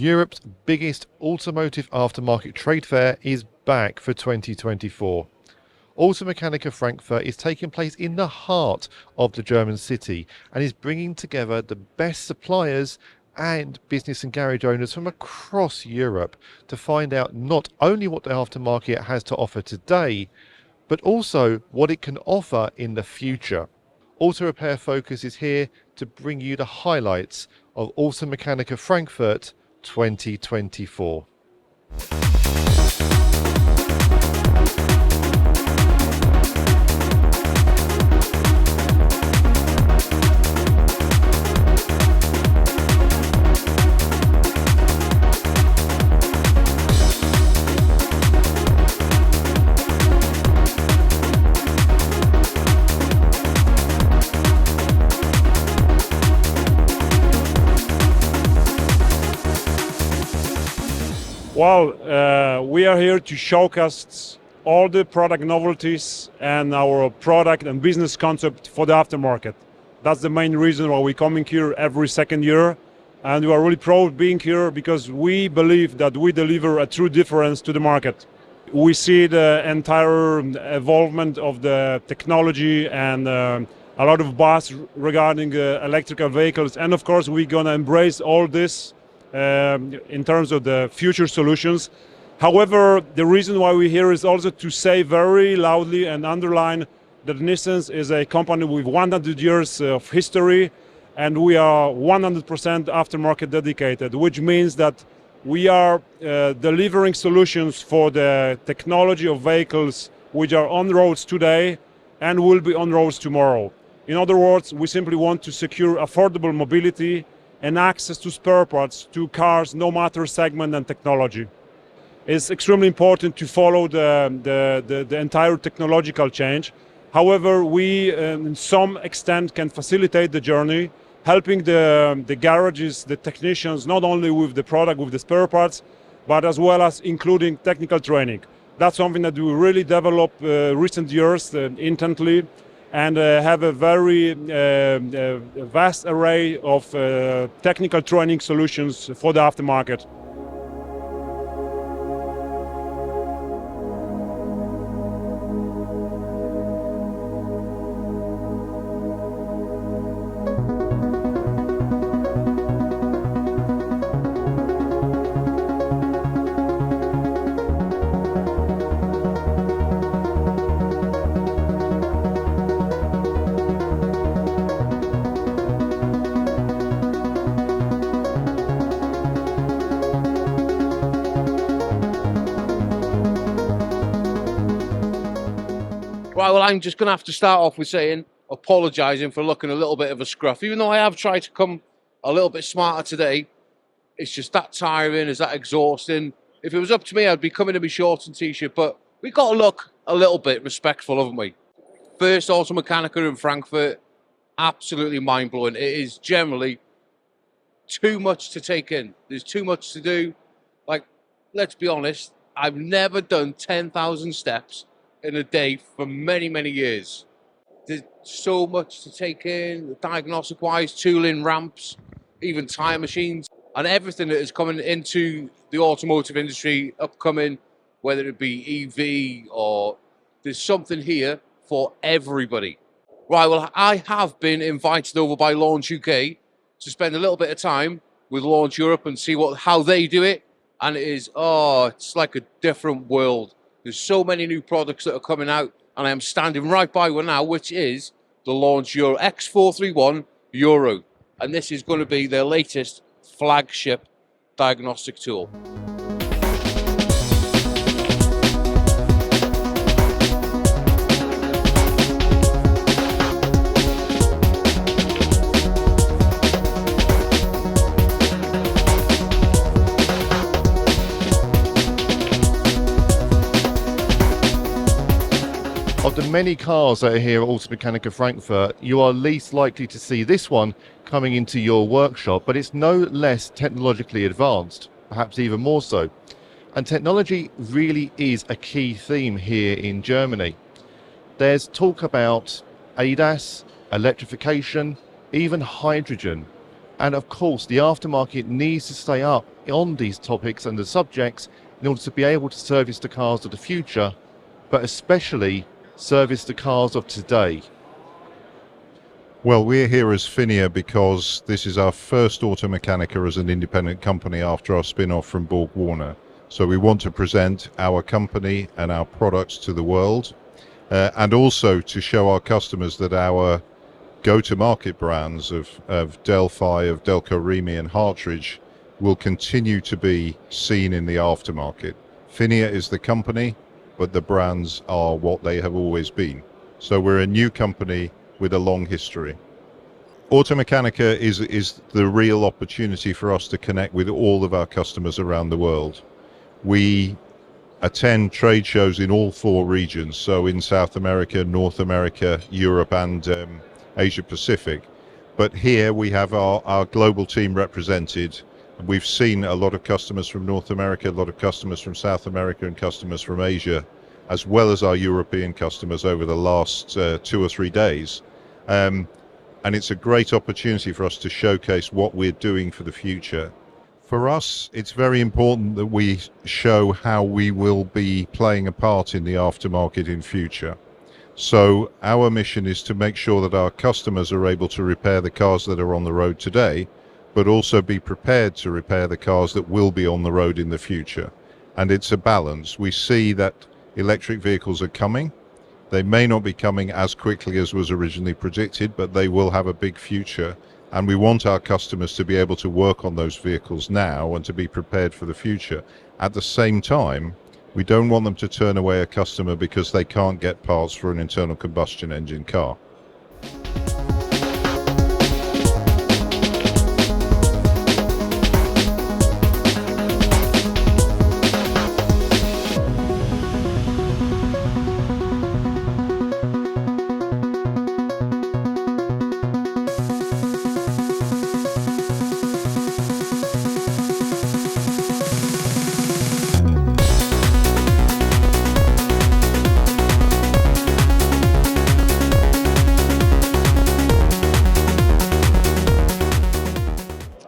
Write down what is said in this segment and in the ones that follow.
Europe's biggest automotive aftermarket trade fair is back for 2024. Automechanika Frankfurt is taking place in the heart of the German city and is bringing together the best suppliers and business and garage owners from across Europe to find out not only what the aftermarket has to offer today, but also what it can offer in the future. Auto Repair Focus is here to bring you the highlights of Automechanika Frankfurt 2024. Well, we are here to showcase all the product novelties and our product and business concept for the aftermarket. That's the main reason why we're coming here every second year. And we are really proud being here because we believe that we deliver a true difference to the market. We see the entire evolvement of the technology and a lot of buzz regarding electrical vehicles. And of course, we're going to embrace all this in terms of the future solutions. However, the reason why we're here is also to say very loudly and underline that Nissens is a company with 100 years of history, and we are 100% aftermarket dedicated, which means that we are delivering solutions for the technology of vehicles which are on roads today and will be on roads tomorrow. In other words, we simply want to secure affordable mobility and access to spare parts to cars, no matter segment and technology. It's extremely important to follow the entire technological change. However, we, in some extent, can facilitate the journey, helping the garages, the technicians, not only with the product, with the spare parts, but as well as including technical training. That's something that we really developed recent years intently, and have a very vast array of technical training solutions for the aftermarket. Right, well, I'm just going to have to start off with saying, apologising for looking a little bit of a scruff. Even though I have tried to come a little bit smarter today, it's just that tiring, it's that exhausting. If it was up to me, I'd be coming in my shorts and t-shirt, but we've got to look a little bit respectful, haven't we? First Automechanika in Frankfurt, absolutely mind-blowing. It is generally too much to take in. There's too much to do. Like, let's be honest, I've never done 10,000 steps in a day for many, many years. There's so much to take in, diagnostic-wise, tooling, ramps, even tire machines, and everything that is coming into the automotive industry upcoming, whether it be EV or there's something here for everybody. Right, well, I have been invited over by Launch UK to spend a little bit of time with Launch Europe and see how they do it, and it is, it's like a different world. There's so many new products that are coming out, and I am standing right by one now, which is the Launch Euro X431 Euro. And this is going to be their latest flagship diagnostic tool. Of the many cars that are here at Automechanika Frankfurt, you are least likely to see this one coming into your workshop, but it's no less technologically advanced, perhaps even more so. And technology really is a key theme here in Germany. There's talk about ADAS, electrification, even hydrogen. And of course, the aftermarket needs to stay up on these topics and the subjects in order to be able to service the cars of the future, but especially service the cars of today? Well, we're here as Phinia because this is our first Automechanika as an independent company after our spin-off from Borg Warner. So we want to present our company and our products to the world, and also to show our customers that our go-to-market brands of Delphi, of Delco Remy and Hartridge will continue to be seen in the aftermarket. Phinia is the company, but the brands are what they have always been. So we're a new company with a long history. Automechanika is the real opportunity for us to connect with all of our customers around the world. We attend trade shows in all 4 regions, so in South America, North America, Europe and Asia Pacific. But here we have our global team represented. We've seen a lot of customers from North America, a lot of customers from South America and customers from Asia, as well as our European customers over the last 2 or 3 days. And it's a great opportunity for us to showcase what we're doing for the future. For us, it's very important that we show how we will be playing a part in the aftermarket in future. So our mission is to make sure that our customers are able to repair the cars that are on the road today, but also be prepared to repair the cars that will be on the road in the future. And it's a balance. We see that electric vehicles are coming. They may not be coming as quickly as was originally predicted, but they will have a big future. And we want our customers to be able to work on those vehicles now and to be prepared for the future. At the same time, we don't want them to turn away a customer because they can't get parts for an internal combustion engine car.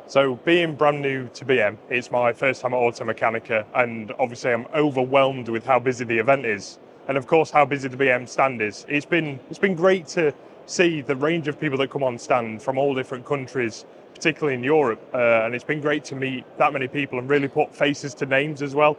So being brand new to BM, it's my first time at Automechanika, and obviously I'm overwhelmed with how busy the event is, and of course how busy the BM stand is. It's been great to see the range of people that come on stand from all different countries, particularly in Europe, and it's been great to meet that many people and really put faces to names as well.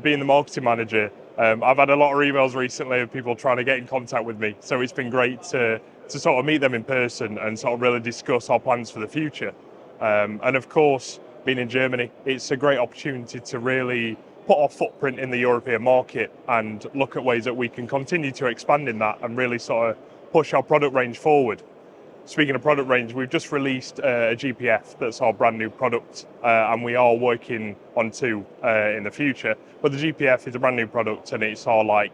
Being the marketing manager, I've had a lot of emails recently of people trying to get in contact with me, so it's been great to sort of meet them in person and sort of really discuss our plans for the future. And of course, being in Germany, it's a great opportunity to really put our footprint in the European market and look at ways that we can continue to expand in that and really sort of push our product range forward. Speaking of product range, we've just released a GPF that's our brand new product, and we are working on 2 in the future. But the GPF is a brand new product and it's our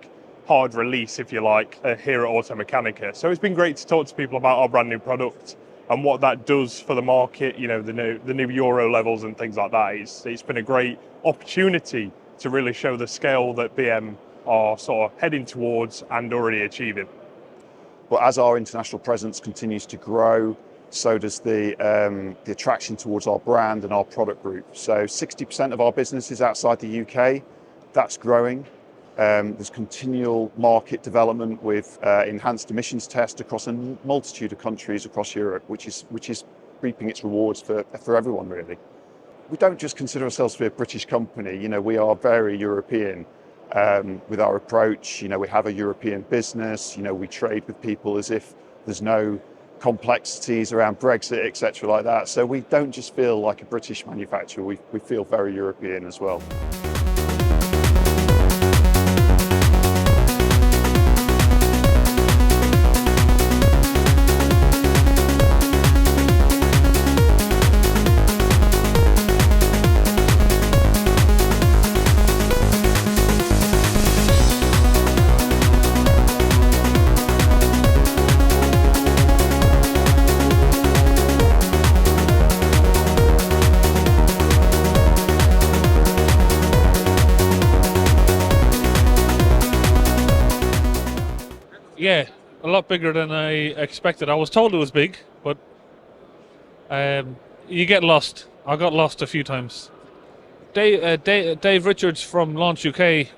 hard release, if you like, here at Automechanika. So it's been great to talk to people about our brand new product and what that does for the market, you know, the new Euro levels and things like that. It's been a great opportunity to really show the scale that BM are sort of heading towards and already achieving. But as our international presence continues to grow, so does the attraction towards our brand and our product group. So 60% of our business is outside the UK. That's growing. There's continual market development with enhanced emissions tests across a multitude of countries across Europe, which is reaping its rewards for everyone, really. We don't just consider ourselves to be a British company. You know, we are very European with our approach. You know, we have a European business. You know, we trade with people as if there's no complexities around Brexit, etc., like that. So we don't just feel like a British manufacturer. We feel very European as well. Yeah, a lot bigger than I expected. I was told it was big, but you get lost. I got lost a few times. Dave Richards from Launch UK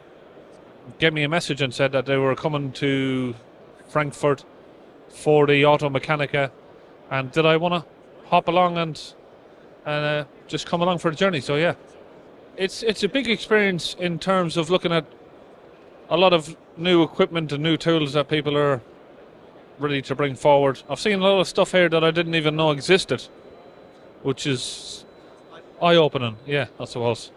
gave me a message and said that they were coming to Frankfurt for the Automechanika, and did I want to hop along and just come along for the journey? So yeah, it's a big experience in terms of looking at a lot of new equipment and new tools that people are ready to bring forward. I've seen a lot of stuff here that I didn't even know existed, which is eye-opening. Yeah, that's what it was.